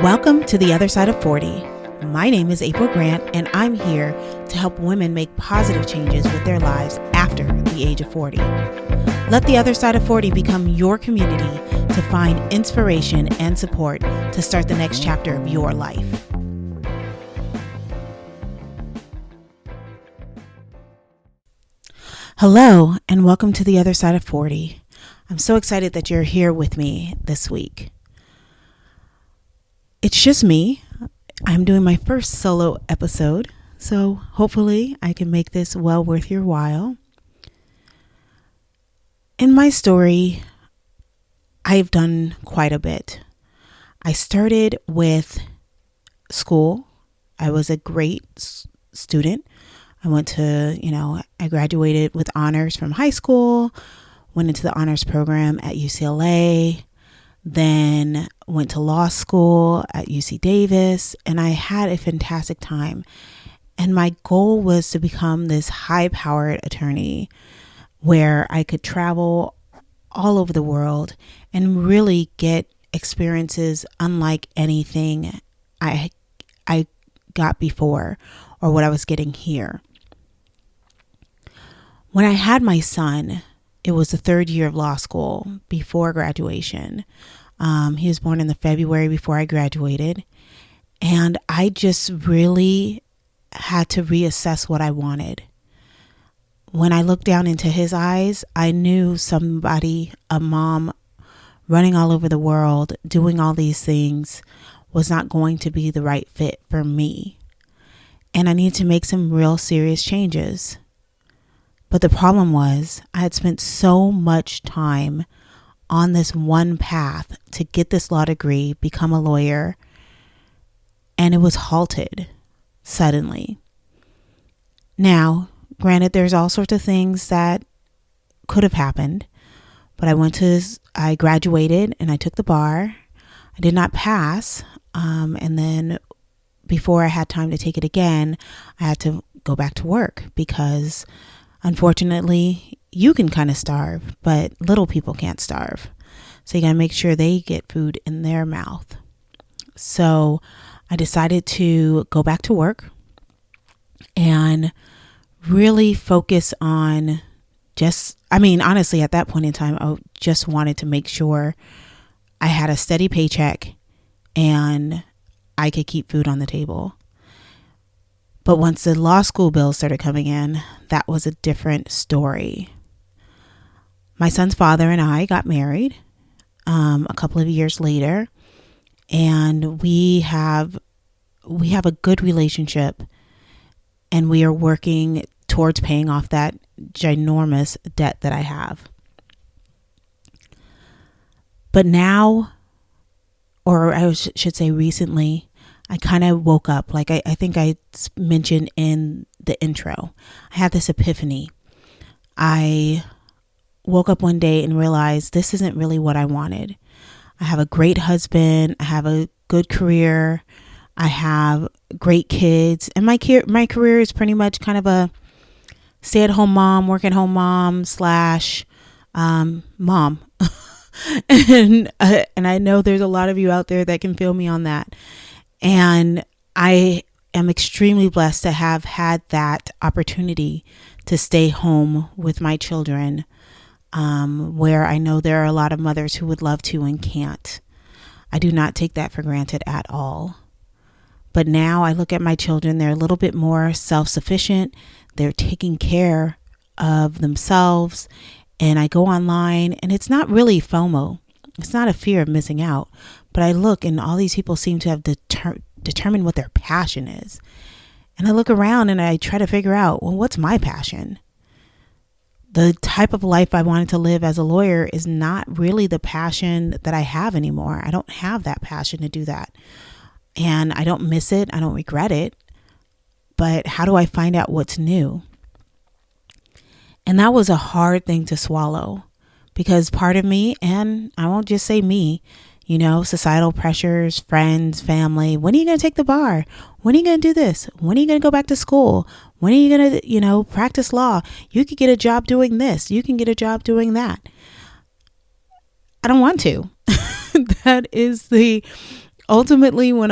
Welcome to the Other Side of 40. My name is April Grant, and I'm here to help women make positive changes with their lives after the age of 40. Let the Other Side of 40 become your community to find inspiration and support to start the next chapter of your life. Hello, and welcome to the Other Side of 40. I'm so excited that you're here with me this week. It's just me. I'm doing my first solo episode, so hopefully I can make this well worth your while. In my story, I've done quite a bit. I started with school. I was a great student. I went to, I graduated with honors from high school, went into the honors program at UCLA, then went to law school at UC Davis, and I had a fantastic time. And my goal was to become this high-powered attorney where I could travel all over the world and really get experiences unlike anything I got before or what I was getting here. When I had my son, it was the third year of law school before graduation. He was born in the February before I graduated. And I just really had to reassess what I wanted. When I looked down into his eyes, I knew somebody, a mom running all over the world, doing all these things was not going to be the right fit for me. And I needed to make some real serious changes. But the problem was I had spent so much time on this one path to get this law degree, become a lawyer, and it was halted suddenly. Now, granted, there's all sorts of things that could have happened, but I graduated and I took the bar. I did not pass. And then before I had time to take it again, I had to go back to work because unfortunately, you can kind of starve, but little people can't starve. So you got to make sure they get food in their mouth. So I decided to go back to work and really focus on honestly, at that point in time, I just wanted to make sure I had a steady paycheck and I could keep food on the table. But once the law school bills started coming in, that was a different story. My son's father and I got married a couple of years later, and we have a good relationship, and we are working towards paying off that ginormous debt that I have. But now, or I should say recently, I kind of woke up, like I think I mentioned in the intro. I had this epiphany. I woke up one day and realized this isn't really what I wanted. I have a great husband. I have a good career. I have great kids. And my career is pretty much kind of a stay-at-home mom, work-at-home mom / mom. And I know there's a lot of you out there that can feel me on that. And I am extremely blessed to have had that opportunity to stay home with my children, where I know there are a lot of mothers who would love to and can't. I do not take that for granted at all. But now I look at my children, they're a little bit more self-sufficient. They're taking care of themselves. And I go online, and it's not really FOMO. It's not a fear of missing out. But I look, and all these people seem to have determined what their passion is. And I look around and I try to figure out, well, what's my passion? The type of life I wanted to live as a lawyer is not really the passion that I have anymore. I don't have that passion to do that. And I don't miss it. I don't regret it. But how do I find out what's new? And that was a hard thing to swallow, because part of me, and I won't just say me, societal pressures, friends, family. When are you going to take the bar? When are you going to do this? When are you going to go back to school? When are you going to, practice law? You could get a job doing this. You can get a job doing that. I don't want to. That is the ultimately, when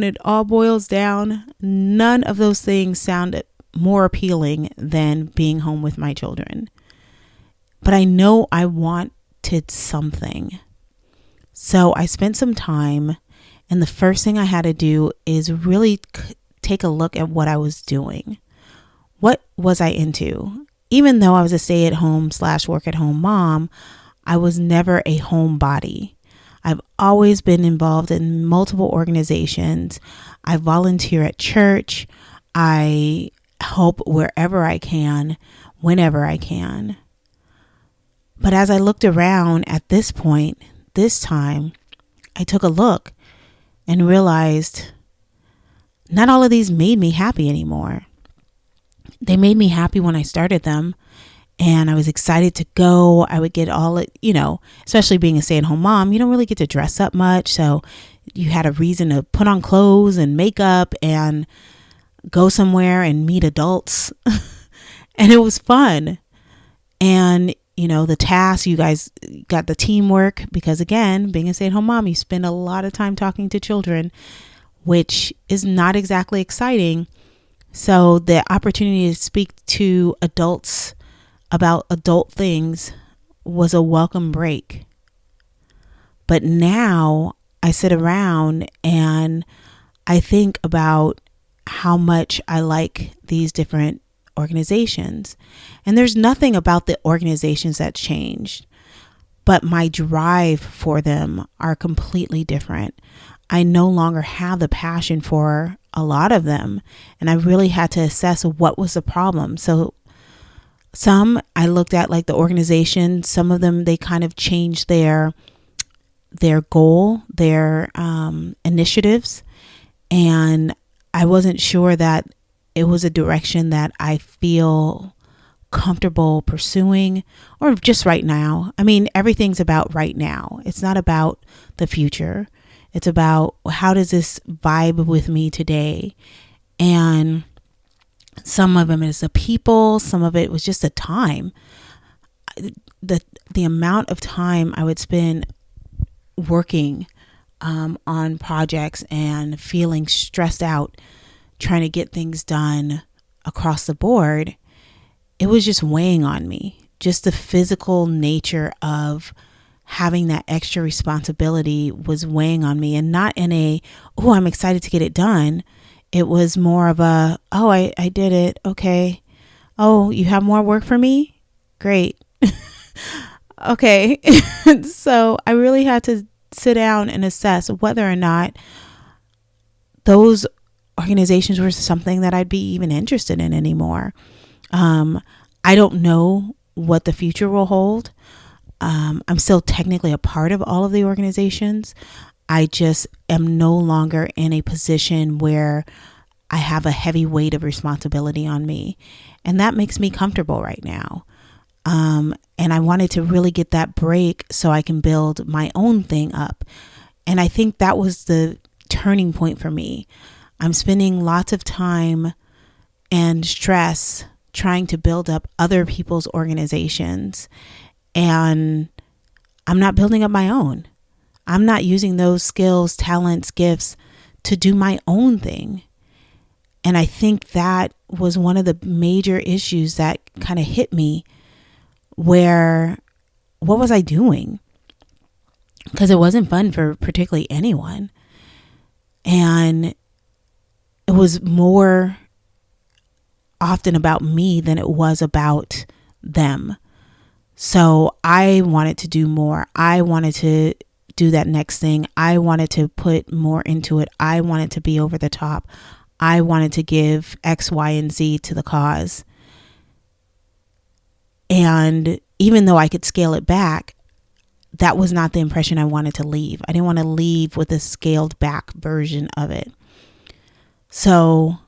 it all boils down, none of those things sounded more appealing than being home with my children. But I know I wanted something. So I spent some time, and the first thing I had to do is really take a look at what I was doing. What was I into? Even though I was a stay-at-home / work-at-home mom, I was never a homebody. I've always been involved in multiple organizations. I volunteer at church. I help wherever I can, whenever I can. But as I looked around at this point, this time, I took a look and realized not all of these made me happy anymore. They made me happy when I started them, and I was excited to go. I would get especially being a stay-at-home mom, you don't really get to dress up much. So you had a reason to put on clothes and makeup and go somewhere and meet adults. And it was fun. And, the tasks, you guys got the teamwork, because again, being a stay-at-home mom, you spend a lot of time talking to children, which is not exactly exciting. So the opportunity to speak to adults about adult things was a welcome break. But now I sit around and I think about how much I like these different organizations. And there's nothing about the organizations that changed, but my drive for them are completely different. I no longer have the passion for a lot of them, and I really had to assess what was the problem. So some I looked at, like the organization, some of them, they kind of changed their goal, their initiatives, and I wasn't sure that it was a direction that I feel comfortable pursuing, or just right now. I mean, everything's about right now. It's not about the future. It's about, how does this vibe with me today? And some of them is the people, some of it was just the time. The amount of time I would spend working on projects and feeling stressed out, trying to get things done across the board, it was just weighing on me. Just the physical nature of having that extra responsibility was weighing on me, and not in I'm excited to get it done. It was more of I did it. Okay. Oh, you have more work for me? Great. Okay. So I really had to sit down and assess whether or not those organizations were something that I'd be even interested in anymore. I don't know what the future will hold. I'm still technically a part of all of the organizations. I just am no longer in a position where I have a heavy weight of responsibility on me. And that makes me comfortable right now. And I wanted to really get that break so I can build my own thing up. And I think that was the turning point for me. I'm spending lots of time and stress trying to build up other people's organizations, and I'm not building up my own. I'm not using those skills, talents, gifts to do my own thing. And I think that was one of the major issues that kind of hit me, where what was I doing? Because it wasn't fun for particularly anyone. And it was more often about me than it was about them. So I wanted to do more. I wanted to do that next thing. I wanted to put more into it. I wanted to be over the top. I wanted to give X, Y, and Z to the cause. And even though I could scale it back, that was not the impression I wanted to leave. I didn't want to leave with a scaled back version of it. So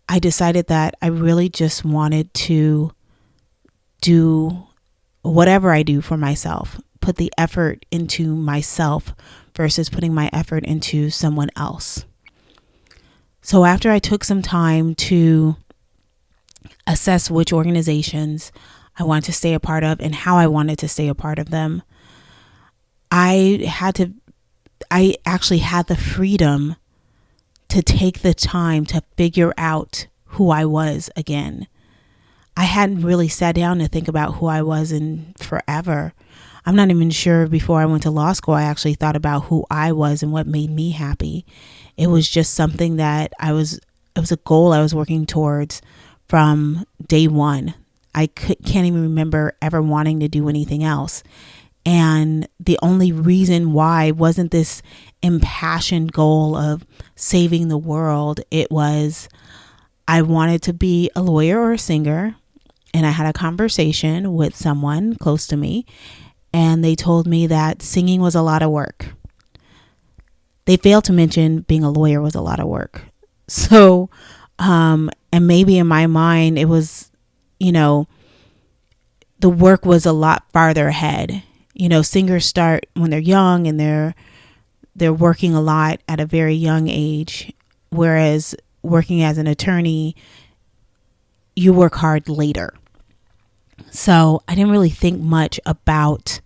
I decided that I really just wanted to do whatever I do for myself, put the effort into myself versus putting my effort into someone else. So after I took some time to assess which organizations I wanted to stay a part of and how I wanted to stay a part of them, I had to I actually had the freedom to take the time to figure out who I was again. I hadn't really sat down to think about who I was in forever. I'm not even sure before I went to law school, I actually thought about who I was and what made me happy. It was just something that it was a goal I was working towards from day one. Can't even remember ever wanting to do anything else. And the only reason why wasn't this impassioned goal of saving the world. It was, I wanted to be a lawyer or a singer. And I had a conversation with someone close to me, and they told me that singing was a lot of work. They failed to mention being a lawyer was a lot of work. So, and maybe in my mind, it was, the work was a lot farther ahead. Singers start when they're young and they're working a lot at a very young age, whereas working as an attorney, you work hard later. So I didn't really think much about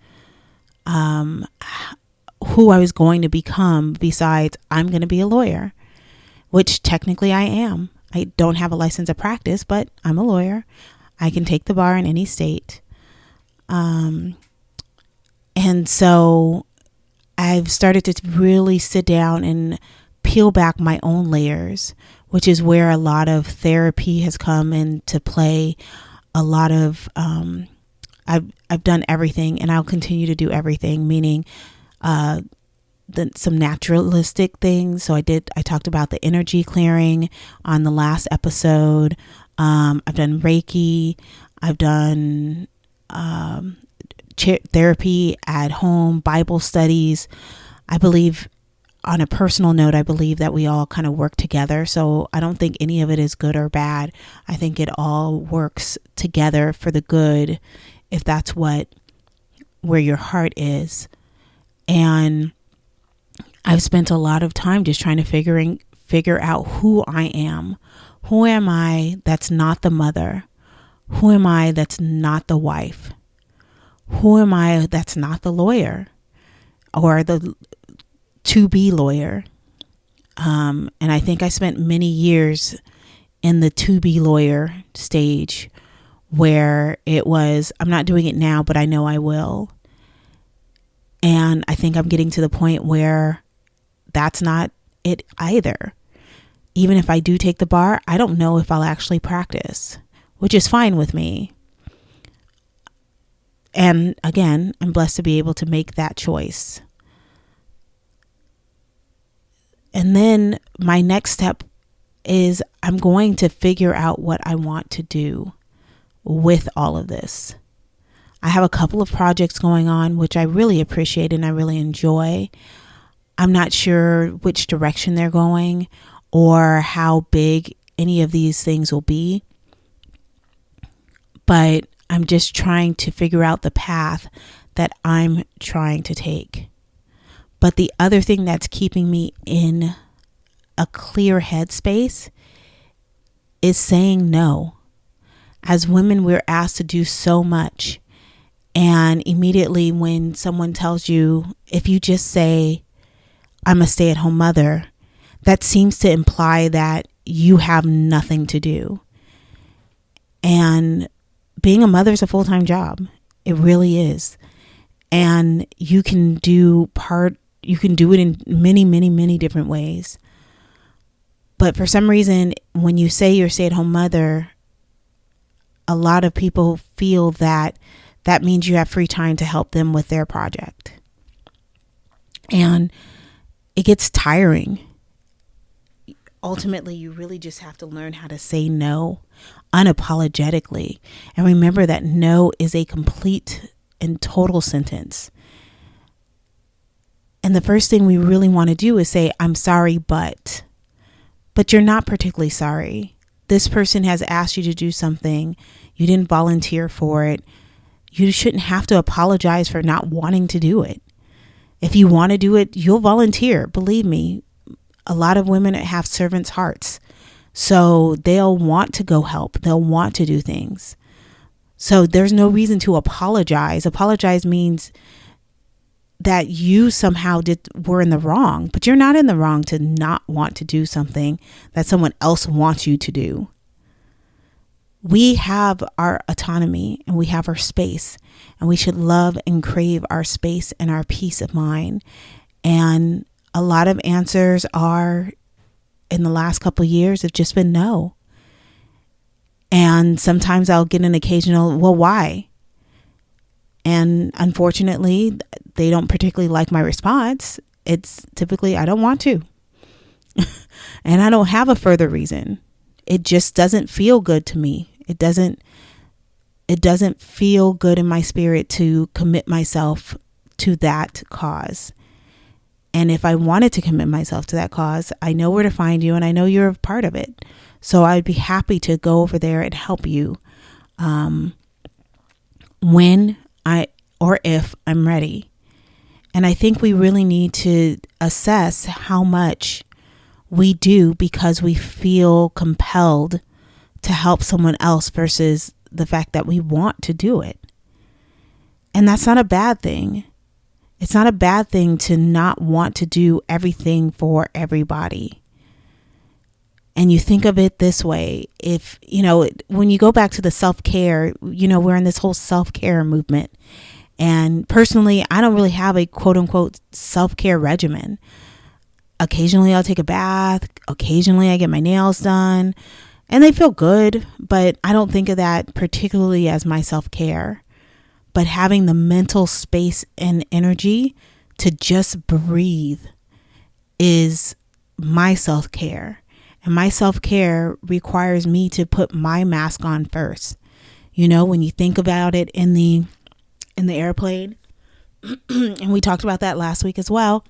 who I was going to become besides I'm going to be a lawyer, which technically I am. I don't have a license of practice, but I'm a lawyer. I can take the bar in any state. And so I've started to really sit down and peel back my own layers, which is where a lot of therapy has come into play. A lot of, I've done everything, and I'll continue to do everything, meaning some naturalistic things. So I talked about the energy clearing on the last episode. I've done Reiki. I've done therapy at home, Bible studies. I believe, on a personal note, I believe that we all kind of work together. So I don't think any of it is good or bad. I think it all works together for the good, if that's where your heart is. And I've spent a lot of time just trying to figure out who I am. Who am I that's not the mother? Who am I that's not the wife? Who am I that's not the lawyer or the to-be lawyer? And I think I spent many years in the to-be lawyer stage where it was, I'm not doing it now, but I know I will. And I think I'm getting to the point where that's not it either. Even if I do take the bar, I don't know if I'll actually practice, which is fine with me. And again, I'm blessed to be able to make that choice. And then my next step is I'm going to figure out what I want to do with all of this. I have a couple of projects going on, which I really appreciate and I really enjoy. I'm not sure which direction they're going or how big any of these things will be, but I'm just trying to figure out the path that I'm trying to take. But the other thing that's keeping me in a clear headspace is saying no. As women, we're asked to do so much. And immediately when someone tells you, if you just say, I'm a stay-at-home mother, that seems to imply that you have nothing to do. And being a mother is a full-time job. It really is. And you can do it in many, many, many different ways. But for some reason, when you say you're a stay-at-home mother, a lot of people feel that means you have free time to help them with their project. And it gets tiring. Ultimately, you really just have to learn how to say no unapologetically. And remember that no is a complete and total sentence. And the first thing we really want to do is say, I'm sorry, but you're not particularly sorry. This person has asked you to do something. You didn't volunteer for it. You shouldn't have to apologize for not wanting to do it. If you want to do it, you'll volunteer. Believe me, a lot of women have servants' hearts. So they'll want to go help. They'll want to do things. So there's no reason to apologize. Apologize means that you somehow were in the wrong, but you're not in the wrong to not want to do something that someone else wants you to do. We have our autonomy and we have our space, and we should love and crave our space and our peace of mind. And a lot of answers are, in the last couple of years, have just been no. And sometimes I'll get an occasional, well, why? And unfortunately, they don't particularly like my response. It's typically, I don't want to. And I don't have a further reason. It just doesn't feel good to me. It doesn't feel good in my spirit to commit myself to that cause. And if I wanted to commit myself to that cause, I know where to find you, and I know you're a part of it. So I'd be happy to go over there and help you when or if I'm ready. And I think we really need to assess how much we do because we feel compelled to help someone else versus the fact that we want to do it. And that's not a bad thing. It's not a bad thing to not want to do everything for everybody. And you think of it this way, if, when you go back to the self-care, we're in this whole self-care movement. And personally, I don't really have a quote unquote self-care regimen. Occasionally I'll take a bath. Occasionally I get my nails done and they feel good, but I don't think of that particularly as my self-care. But having the mental space and energy to just breathe is my self-care. And my self-care requires me to put my mask on first. When you think about it in the airplane, and we talked about that last week as well.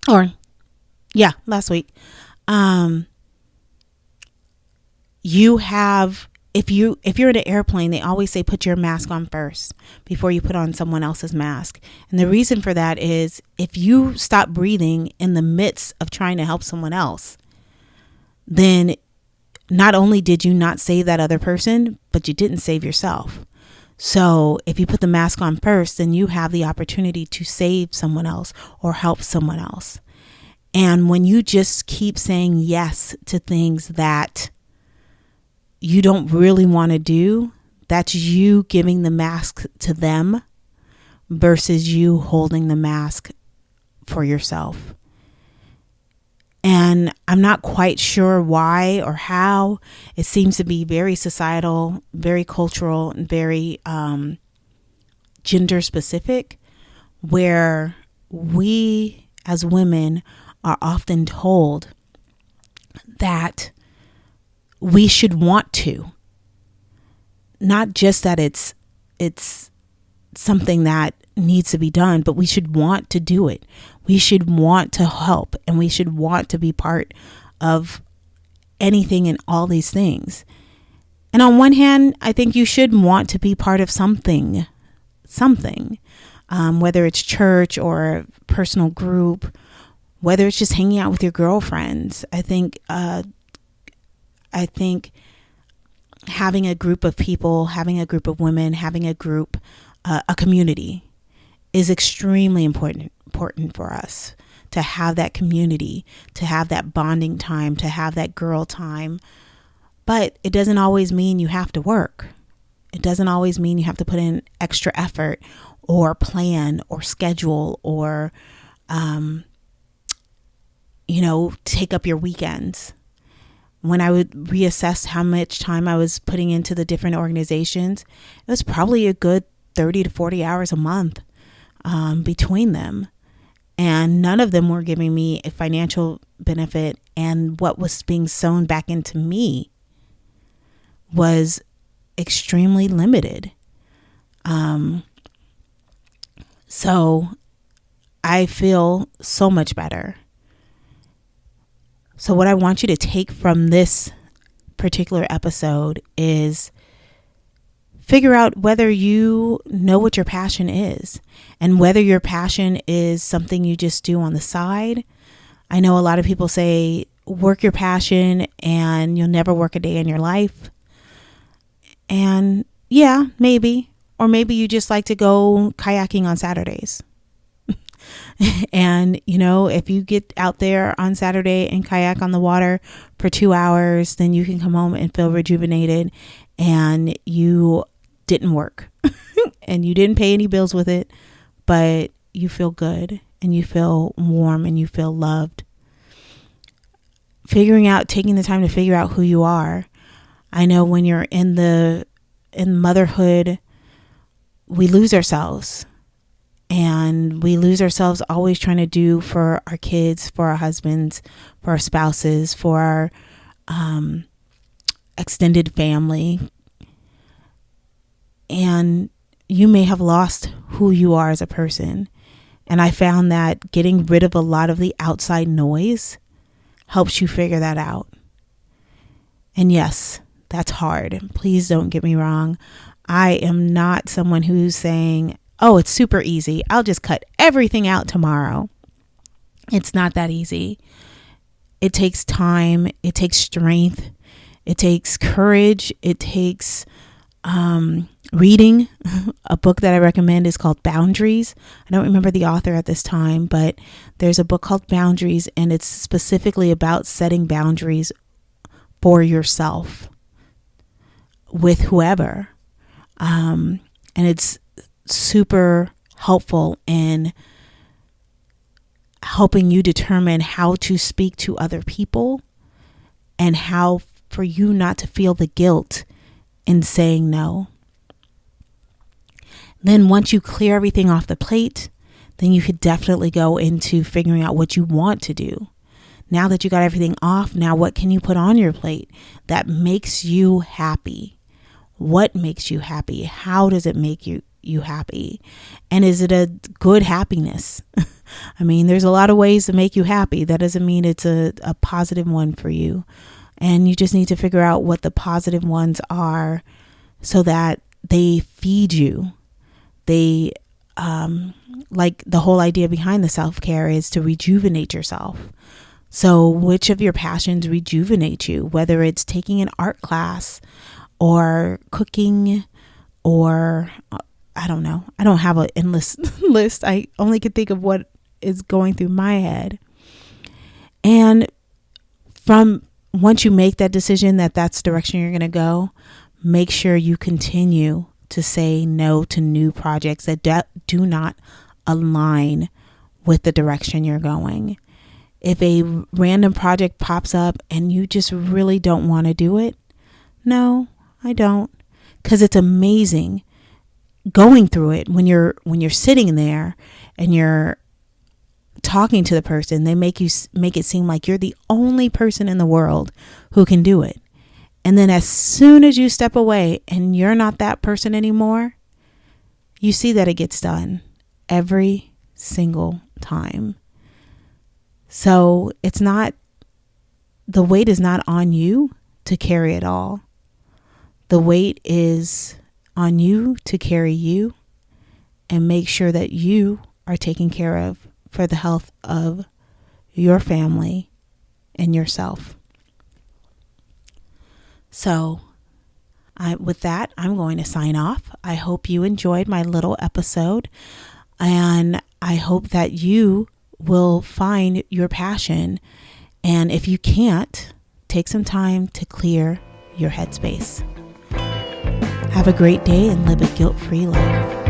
Last week. You have, if you're in an airplane, they always say put your mask on first before you put on someone else's mask. And the reason for that is if you stop breathing in the midst of trying to help someone else, then not only did you not save that other person, but you didn't save yourself. So if you put the mask on first, then you have the opportunity to save someone else or help someone else. And when you just keep saying yes to things that you don't really want to do, that's you giving the mask to them versus you holding the mask for yourself. And I'm not quite sure why or how. It seems to be very societal, very cultural, and very gender specific, where we as women are often told that we should want to. Not just that it's something that needs to be done, but we should want to do it. We should want to help, and we should want to be part of anything and all these things. And on one hand, I think you should want to be part of something, whether it's church or a personal group, whether it's just hanging out with your girlfriends. I think having a group of people, having a group of women, having a group, a community is extremely important for us to have that community, to have that bonding time, to have that girl time. But it doesn't always mean you have to work. It doesn't always mean you have to put in extra effort or plan or schedule or, take up your weekends. When I would reassess how much time I was putting into the different organizations, it was probably a good 30 to 40 hours a month between them. And none of them were giving me a financial benefit. And what was being sewn back into me was extremely limited. So I feel so much better. So what I want you to take from this particular episode is figure out whether you know what your passion is and whether your passion is something you just do on the side. I know a lot of people say work your passion and you'll never work a day in your life. And yeah, maybe. Or maybe you just like to go kayaking on Saturdays. And, if you get out there on Saturday and kayak on the water for 2 hours, then you can come home and feel rejuvenated, and you didn't work and you didn't pay any bills with it, but you feel good and you feel warm and you feel loved. Taking the time to figure out who you are. I know when you're in motherhood, we lose ourselves. And we lose ourselves always trying to do for our kids, for our husbands, for our spouses, for our extended family. And you may have lost who you are as a person. And I found that getting rid of a lot of the outside noise helps you figure that out. And yes, that's hard. Please don't get me wrong. I am not someone who's saying, oh, it's super easy, I'll just cut everything out tomorrow. It's not that easy. It takes time. It takes strength. It takes courage. It takes reading. A book that I recommend is called Boundaries. I don't remember the author at this time, but there's a book called Boundaries, and it's specifically about setting boundaries for yourself with whoever. And it's super helpful in helping you determine how to speak to other people and how for you not to feel the guilt in saying no. Then once you clear everything off the plate, then you could definitely go into figuring out what you want to do. Now that you got everything off, now what can you put on your plate that makes you happy? What makes you happy? How does it make you happy? And is it a good happiness? I mean, there's a lot of ways to make you happy. That doesn't mean it's a positive one for you. And you just need to figure out what the positive ones are so that they feed you. They, like the whole idea behind the self-care is to rejuvenate yourself. So which of your passions rejuvenate you, whether it's taking an art class or cooking or I don't know. I don't have an endless list. I only can think of what is going through my head. And from once you make that decision that that's the direction you're going to go, make sure you continue to say no to new projects that do not align with the direction you're going. If a random project pops up and you just really don't want to do it, no, I don't. Because it's amazing going through it when you're sitting there and you're talking to the person. They make it seem like you're the only person in the world who can do it. And then as soon as you step away and you're not that person anymore, you see that it gets done every single time. So the weight is not on you to carry it all. The weight is on you to carry you and make sure that you are taken care of for the health of your family and yourself. So with that, I'm going to sign off. I hope you enjoyed my little episode, and I hope that you will find your passion. And if you can't, take some time to clear your headspace. Have a great day and live a guilt-free life.